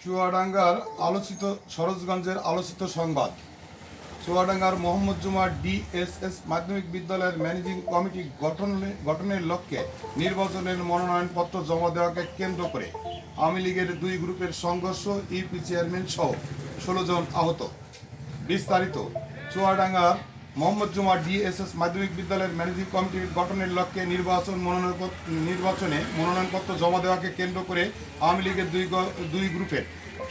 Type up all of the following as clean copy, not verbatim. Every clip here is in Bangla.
চুয়াডাঙ্গার আলোচিত সরোজগঞ্জের আলোচিত সংবাদ। চুয়াডাঙ্গার মোহাম্মদ জুমা ডিএসএস মাধ্যমিক বিদ্যালয়ের ম্যানেজিং কমিটি গঠনের লক্ষ্যে নির্বাচনের মনোনয়নপত্র জমা দেওয়াকে কেন্দ্র করে আওয়ামী লীগের দুই গ্রুপের সংঘর্ষ, ইউপি চেয়ারম্যান সহ 16 জন আহত। বিস্তারিত। চুয়াডাঙ্গার মোহাম্মদ জুমা ডিএসএস মাধ্যমিক বিদ্যালয়ের ম্যানেজিং কমিটি গঠনের লক্ষ্যে নির্বাচনে মনোনয়নপত্র জমা দেওয়াকে কেন্দ্র করে আওয়ামী লীগের দুই গ্রুপের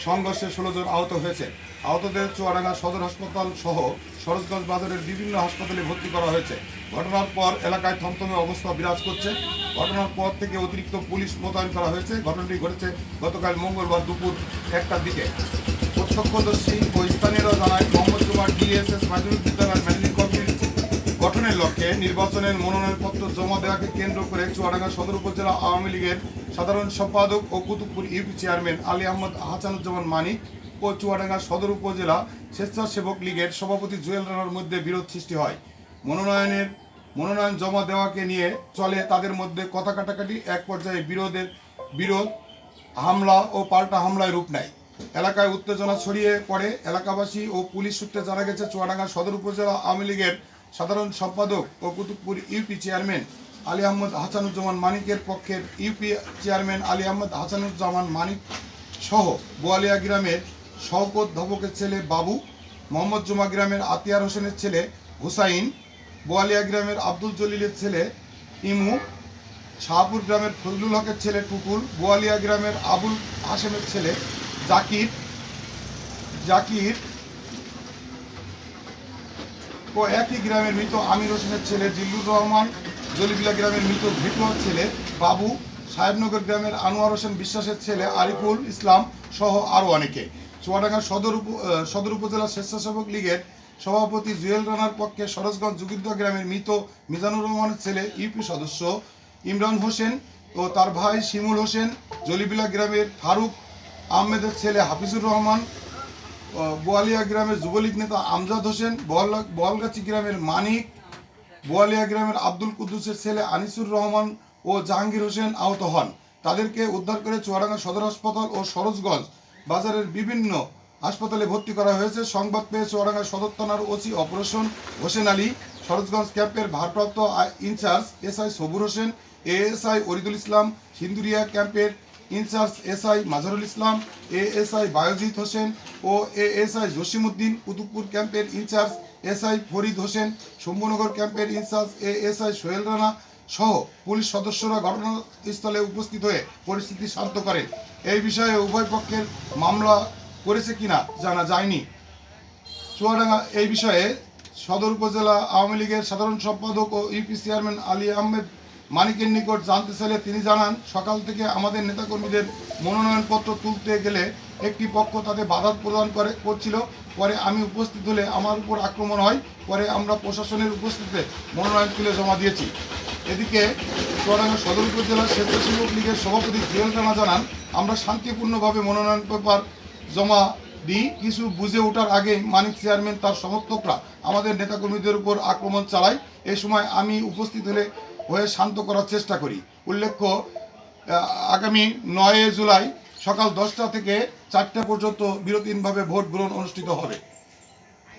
সংঘর্ষে 16 জন আহত হয়েছে। আহতদের চুয়াডাঙ্গা সদর হাসপাতাল সহ সরোজগঞ্জ বাজারের বিভিন্ন হাসপাতালে ভর্তি করা হয়েছে। ঘটনার পর এলাকায় থমথমে অবস্থা বিরাজ করছে। ঘটনার পর থেকে অতিরিক্ত পুলিশ মোতায়েন করা হয়েছে। ঘটনাটি ঘটেছে গতকাল মঙ্গলবার দুপুর 1টার দিকে। প্রত্যক্ষদর্শী ও স্থানীয়রা জানায়, মোহাম্মদ জুমা ডিএসএস মাধ্যমিক বিদ্যালয়ের ম্যানেজিং কমিটি গঠনের লক্ষ্যে নির্বাচনের মনোনয়নপত্র জমা দেওয়াকে কেন্দ্র করে চুয়াডাঙ্গা সদর উপজেলা আওয়ামী লীগের সাধারণ সম্পাদক ও কুতুবপুর ইউপি চেয়ারম্যান আলী আহমদ হাসানুজ্জামান মানিক ও চুয়াডাঙ্গা সদর উপজেলা স্বেচ্ছাসেবক লীগের সভাপতি জুয়েল রানার মধ্যে বিরোধ সৃষ্টি হয়। মনোনয়ন জমা দেওয়াকে নিয়ে চলে তাদের মধ্যে কথা কাটাকাটি। এক পর্যায়ে বিরোধ হামলা ও পাল্টা হামলায় রূপ নেয়। এলাকায় উত্তেজনা ছড়িয়ে পড়ে। এলাকাবাসী ও পুলিশ সূত্রে জানা গেছে, চুয়াডাঙ্গা সদর উপজেলা আওয়ামী লীগের সাধারণ সম্পাদক ও কুতুবপুর ইউপি চেয়ারম্যান আলী আহমদ হাসানুজ্জামান মানিকের পক্ষের ইউপি চেয়ারম্যান আলী আহমদ হাসানুজ্জামান মানিক সহ বোয়ালিয়া গ্রামের শওকত ধবকের ছেলে বাবু, মোহাম্মদ জুমা গ্রামের আতিয়ার হোসেনের ছেলে হুসাইন, বোয়ালিয়া গ্রামের আব্দুল জলিলের ছেলে ইমু, শাহপুর গ্রামের ফজলুল হকের ছেলে টুকুল, বোয়ালিয়া গ্রামের আবুল হাশেমের ছেলে জাকির ও একই গ্রামের মৃত আমির হোসেনের ছেলে জিল্লুর রহমান, জলিবিলা গ্রামের মৃত ভিটুয়ার ছেলে বাবু, সাহেবনগর গ্রামের আনোয়ার হোসেন বিশ্বাসের ছেলে আরিফুল ইসলাম সহ আরও অনেকে। চুয়াডাঙ্গা সদর উপজেলা স্বেচ্ছাসেবক লীগের সভাপতি জুয়েল রানার পক্ষে সরোজগঞ্জ যুগিদ্দা গ্রামের মৃত মিজানুর রহমানের ছেলে ইউপি সদস্য ইমরান হোসেন ও তার ভাই শিমুল হোসেন, জলিবিলা গ্রামের ফারুক আহমেদের ছেলে হাফিজুর রহমান, বোয়ালিয়া গ্রামের যুবলীগ নেতা আমজাদ হোসেন, বলগাছি গ্রামের মানিক, বোয়ালিয়া গ্রামের আব্দুল কুদ্দুসের ছেলে আনিসুর রহমান ও জাহাঙ্গীর হোসেন আহত হন। তাদেরকে উদ্ধার করে চুয়াডাঙ্গা সদর হাসপাতাল ও সরোজগঞ্জ বাজারের বিভিন্ন হাসপাতালে ভর্তি করা হয়েছে। সংবাদ পেয়ে চুয়াডাঙ্গা সদর থানার ওসি অপারেশন হোসেন আলী, সরোজগঞ্জ ক্যাম্পের ভারপ্রাপ্ত ইনচার্জ এসআই সবুর হোসেন, এএসআই ওরিদুল ইসলাম, সিন্দুরিয়া ক্যাম্পের in charge SI Mazharul Islam, ASI Bayazid Hossain ও এএসআই জসিমউদ্দিন, কুতুবপুর ক্যাম্পের ইনচার্জ এসআই ফরিদ হোসেন, শম্ভুনগর ক্যাম্পের ইনচার্জ এএসআই সোহেল রানা সহ পুলিশ সদস্যরা ঘটনাস্থলে উপস্থিত হয়ে পরিস্থিতি শান্ত করেন। এই বিষয়ে উভয় পক্ষের মামলা করেছে কিনা জানা যায়নি। চুয়াডাঙ্গা এই বিষয়ে সদর উপজেলা আওয়ামী লীগের সাধারণ সম্পাদক ও ইউপি চেয়ারম্যান আলী আহমেদ মানিকের নিকট জানতে চাইলে তিনি জানান, সকাল থেকে আমাদের নেতাকর্মীদের মনোনয়নপত্র তুলতে গেলে একটি পক্ষ তাদের বাধা প্রদান করছিল। পরে আমি উপস্থিত হলে আমার উপর আক্রমণ হয়। পরে আমরা প্রশাসনের উপস্থিতিতে মনোনয়ন তুলে জমা দিয়েছি। এদিকে চুয়াডাঙ্গা সদর উপজেলা স্বেচ্ছাসেবক লীগের সভাপতি জুয়েল রানা জানান, আমরা শান্তিপূর্ণভাবে মনোনয়ন পেপার জমা দিই। কিছু বুঝে ওঠার আগে মানিক চেয়ারম্যান তার সমর্থকরা আমাদের নেতাকর্মীদের উপর আক্রমণ চালায়। এই সময় আমি উপস্থিত হয়ে শান্ত করার চেষ্টা করি। উল্লেখ্য, আগামী 9 জুলাই সকাল 10টা থেকে 4টা পর্যন্ত বিরতিহীনভাবে ভোট গ্রহণ অনুষ্ঠিত হবে।